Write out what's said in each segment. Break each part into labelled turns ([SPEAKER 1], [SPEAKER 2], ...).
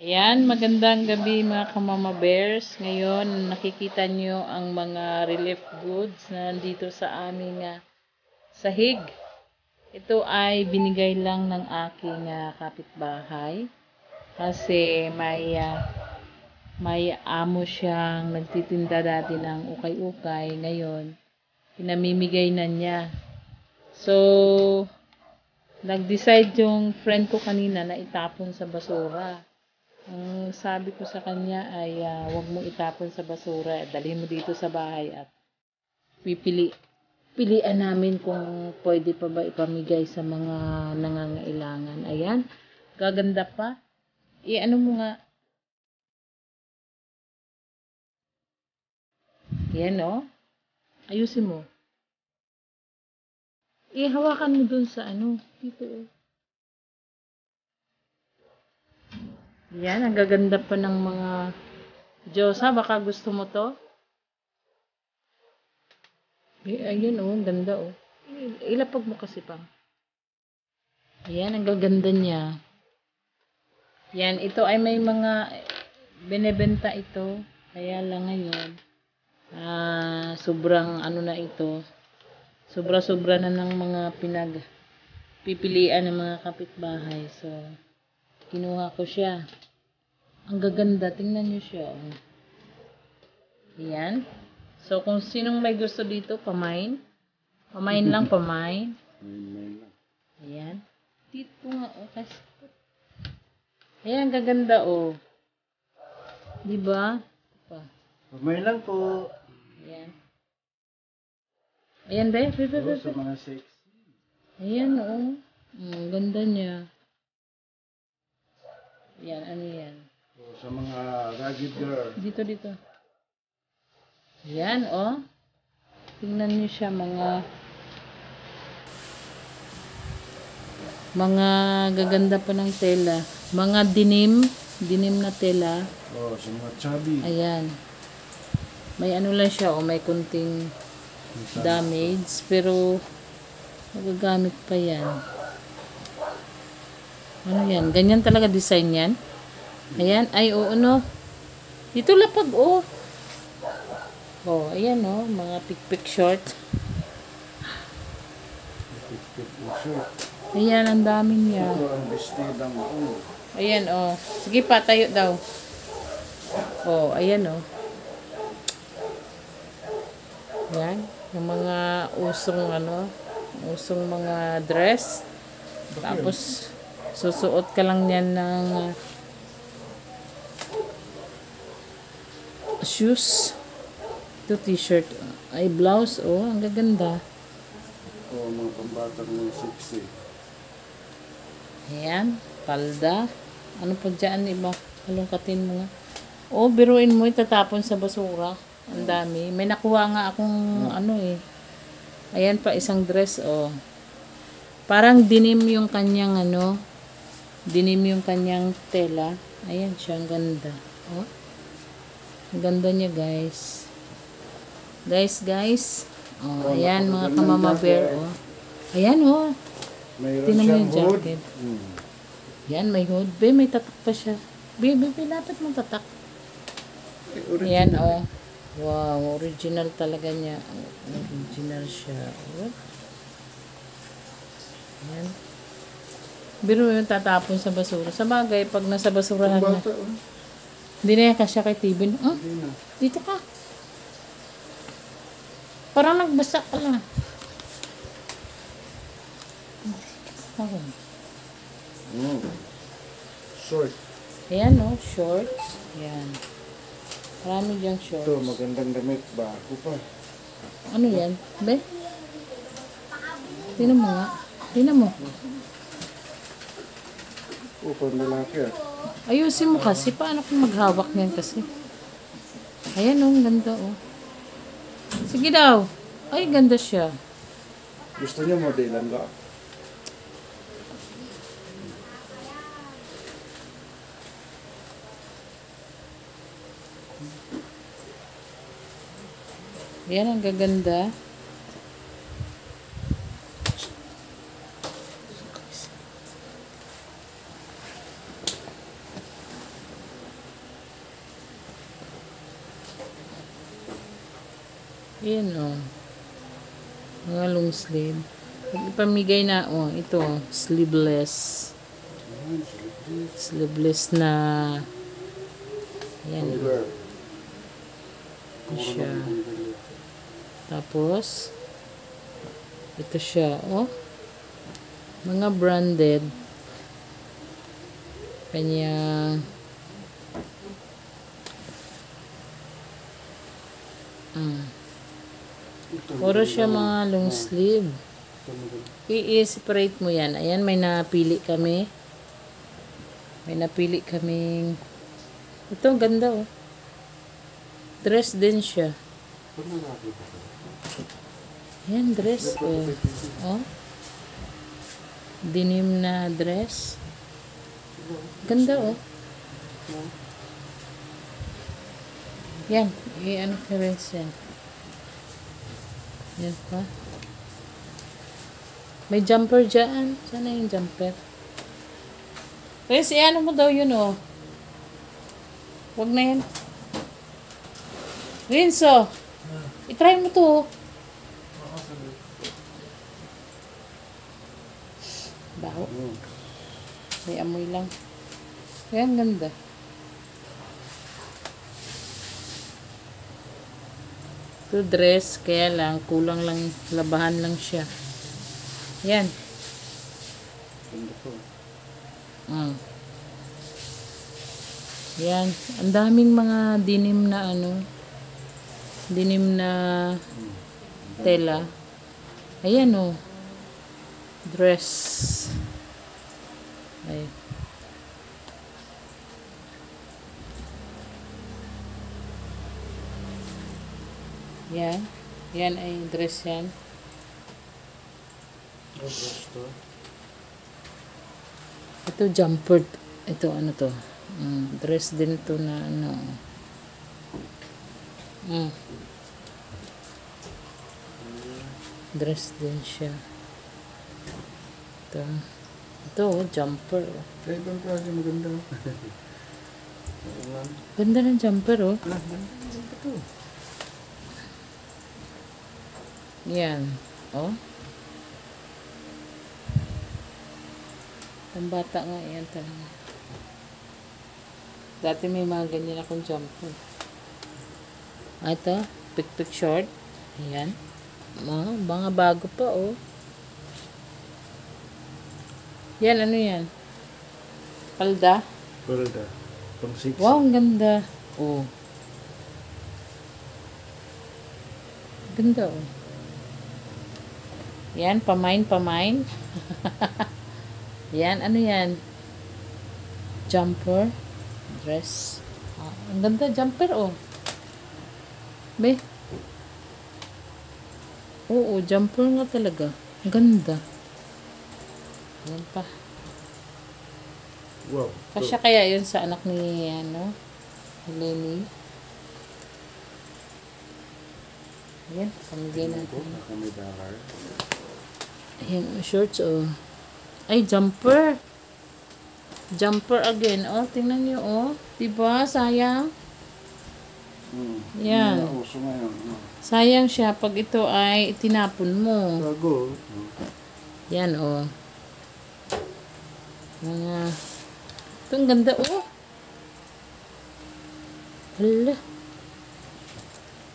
[SPEAKER 1] Ayan, magandang gabi mga kamama bears. Ngayon, nakikita nyo ang mga relief goods na nandito sa aming sahig. Ito ay binigay lang ng aking kapitbahay. Kasi may amo siyang nagtitinda dati ng ukay-ukay. Ngayon, pinamimigay na niya. So, nag-decide yung friend ko kanina na itapon sa basura. Ang sabi ko sa kanya ay wag mo itapon sa basura. Dalhin mo dito sa bahay at pilian namin kung pwede pa ba ipamigay sa mga nangangailangan. Ayan. Gaganda pa. Ano mo nga. Ayan o. Ayusin mo. Hawakan mo dun sa dito o. Yan, ang gaganda pa ng mga Diyosa. Baka gusto mo to? Ayun oh, ganda oh. Ilapag mo kasi pa. Ayan, ang gaganda niya. Yan, ito ay may mga binebenta ito. Kaya lang ngayon, sobrang na ito. Sobra-sobra na ng mga pipilian ng mga kapitbahay. So, kinuha ko siya. Ang gaganda. Tingnan nyo siya. Ayan. So, kung sinong may gusto dito, pamain. Pamain lang, pamain. Ayan. Dito nga, kasi. Ayan, ang gaganda, oh. Diba?
[SPEAKER 2] Pamain lang po.
[SPEAKER 1] Ayan. Ayan, be.
[SPEAKER 2] Sa mga sexy.
[SPEAKER 1] Ayan, oh. Ang ganda niya. Ayan, ano yan?
[SPEAKER 2] Sa mga rugged girl.
[SPEAKER 1] Dito. Ayan, oh. Tingnan niyo siya, mga gaganda pa ng tela. Mga dinim na tela.
[SPEAKER 2] Sa mga chubby.
[SPEAKER 1] Ayan. May lang siya, may kunting damage, pero magagamit pa yan. Ano yan? Ganyan talaga design yan. Ayan. Ay, oo, no. Dito lapag, oh. Oh, ayan, oh. Mga pick short.
[SPEAKER 2] Shirt.
[SPEAKER 1] Ayan, ang dami niya.
[SPEAKER 2] Ito ang bestidang
[SPEAKER 1] Ayan, oh. Sige pa, tayo daw. Oh, ayan, oh. Ayan. Yung mga usong mga dress. Tapos, susuot ka lang yan ng shoes. Ito t-shirt. Ay, blouse. Oh, ang gaganda.
[SPEAKER 2] mga pambatang mga sexy.
[SPEAKER 1] Ayan. Palda. Ano pa dyan, iba? Halongkatin mo nga. Oh, biruin mo, itatapon sa basura. Ang dami. May nakuha nga akong Ayan pa, isang dress, oh. Parang dinim yung kanyang dinim yung kanyang tela. Ayan siya, ang ganda. Oh. Ang ganda niya, guys. Guys. Oh, ayan, mga kamama bear, oh. Ayan, oh. Tingnan mo yung jacket. Ayan, may hood. May tatak pa siya. Dapat mong tatak. Ayan, oh. Wow, original talaga niya. Original siya. What? Ayan. Biro yung tatapon sa basura. Sa bagay, pag nasa basurahan na. Hindi na yan kasya kay TV. Dito ka. Parang nagbasa ka lang.
[SPEAKER 2] Short.
[SPEAKER 1] Ayan, no? Shorts. Ayan. Marami diyang shorts.
[SPEAKER 2] Ito, magandang damit. Bago pa.
[SPEAKER 1] Ano yan? Be? Tingnan mo nga. Tingnan mo.
[SPEAKER 2] Pang lalaki
[SPEAKER 1] Ayusin mo kasi. Paano kung maghawak niyan kasi? Ayan, oh. Ganda, oh. Sige daw. Ay, ganda siya.
[SPEAKER 2] Gusto niya modelan ba?
[SPEAKER 1] Ayan, ang gaganda. Ayan oh. Mga long sleeve. Pag ipamigay na, oh, ito, sleeveless.
[SPEAKER 2] Ayan, sige.
[SPEAKER 1] Sleeveless na, ayan.
[SPEAKER 2] Tumbler.
[SPEAKER 1] Ito siya. Tapos, ito siya, oh. Mga branded. Kanya, puro siya mga long sleeve. I-separate mo yan. Ayan, may napili kami. May napili kaming, ito, ang ganda, oh. Dress din siya. Ayan, dress, oh. Oh. Denim na dress. Ganda, oh. Yan. I-ano ka rin siya. Yan pa. May jumper dyan. Sana yung jumper. Chris, i-ano mo daw yun, oh. Huwag na yan. Rinso. I-try mo to, oh. Baho. May amoy lang. Ayan, ganda. Ito dress, kaya lang, kulang lang, labahan lang siya. Yan.
[SPEAKER 2] Ganda po.
[SPEAKER 1] Yan. Ang daming mga denim na ano, denim na tela. Ayan oh. Dress. Ay. Yan. Yan ay dress yan. Ito jumper. Ito ano to. Dress din to na ano. Dress din siya. Ito jumper.
[SPEAKER 2] Kaya ibang klase maganda.
[SPEAKER 1] Ganda ng jumper oh. Yan. Oh. Ang bata nga yan talaga. Dati may mga ganyan akong jumper. Ito, pick short. Ayan. Mga bago pa oh. Yan, ano yan? Palda?
[SPEAKER 2] Palda. Pang 6.
[SPEAKER 1] Wow, ang ganda. Oh. Ganda oh. Yan, pamain. Yan, ano yan? Jumper. Dress. Ang ganda, jumper oh. Be. Oo, jumper nga talaga. Ang ganda. Yan pa.
[SPEAKER 2] Wow.
[SPEAKER 1] Kasya kaya yun sa anak ni, ano, Lenny. Ayan, pamigay natin.
[SPEAKER 2] May bakar.
[SPEAKER 1] Ayan, shorts, oh. Ay, jumper. Jumper again. Oh, tingnan nyo, oh. Diba? Sayang. Yan.
[SPEAKER 2] Uso ngayon.
[SPEAKER 1] Sayang siya pag ito ay tinapon mo.
[SPEAKER 2] Bago.
[SPEAKER 1] Yan, oh. Ito, ang ganda, oh. Hala.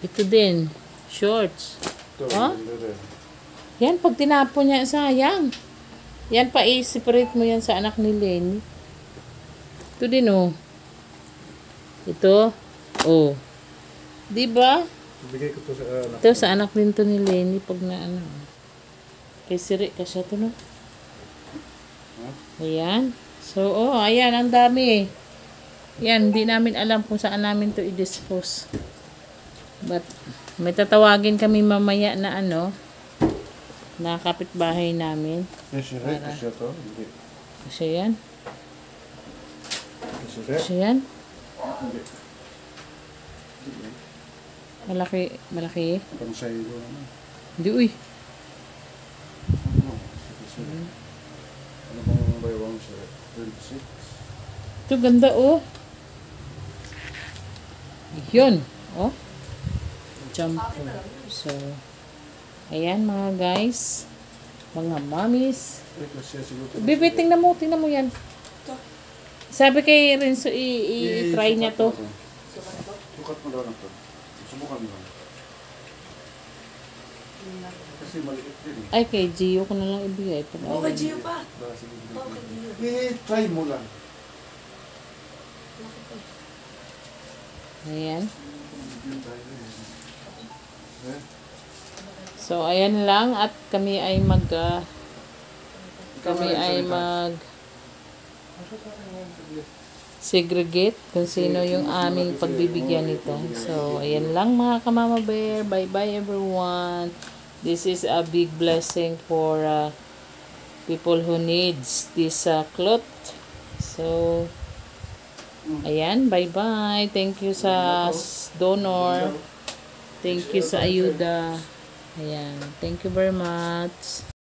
[SPEAKER 1] Ito din. Shorts.
[SPEAKER 2] Ito,
[SPEAKER 1] Oh?
[SPEAKER 2] ganda rin.
[SPEAKER 1] Yan, pag tinapon niya, sayang. Yan, pa-separate mo yan sa anak ni Lenny. Ito din, oh. Ito. Oh. Diba?
[SPEAKER 2] Bigay ko to sa anak.
[SPEAKER 1] Ito, sa anak din to ni Lenny pag na, ano. Kay Siri, kasya to, no? Ayan. So, oh, ayan, ang dami, eh. Yan, hindi namin alam kung saan namin to i-dispose. But, may tatawagin kami mamaya na, ano, na kapitbahay namin.
[SPEAKER 2] Kasi rin, kasi to. Hindi.
[SPEAKER 1] Kasi yan.
[SPEAKER 2] Kasi rin.
[SPEAKER 1] Kasi yan.
[SPEAKER 2] Hindi.
[SPEAKER 1] Malaki.
[SPEAKER 2] Pang sayo ko.
[SPEAKER 1] Hindi, uy.
[SPEAKER 2] Ano bang baywang siya? 26?
[SPEAKER 1] Ito, ganda, oh. Yun. Oh. shampoo. So, ayan mga guys. Mga mommies.
[SPEAKER 2] Kasi siguro.
[SPEAKER 1] Bibi, tingnan mo yan. Sabi kay Renzo, i-try niya to.
[SPEAKER 2] Sukat mo daw na to. Subukan mo lang. Kasi maliit din eh.
[SPEAKER 1] Ay, kay Gio ko na lang ibigay.
[SPEAKER 3] Okay, Gio pa.
[SPEAKER 2] Sige,
[SPEAKER 3] Okay, Gio.
[SPEAKER 2] try mo lang.
[SPEAKER 1] Ayan.
[SPEAKER 2] Yun tayo eh.
[SPEAKER 1] So, ayan lang. At kami ay segregate kung sino yung aming pagbibigyan nito. So, ayan lang mga kamama bear. Bye-bye everyone. This is a big blessing for people who needs this cloth. So, ayan. Bye-bye. Thank you sa donor. Thank you sa ayuda. Ayan. Thank you very much.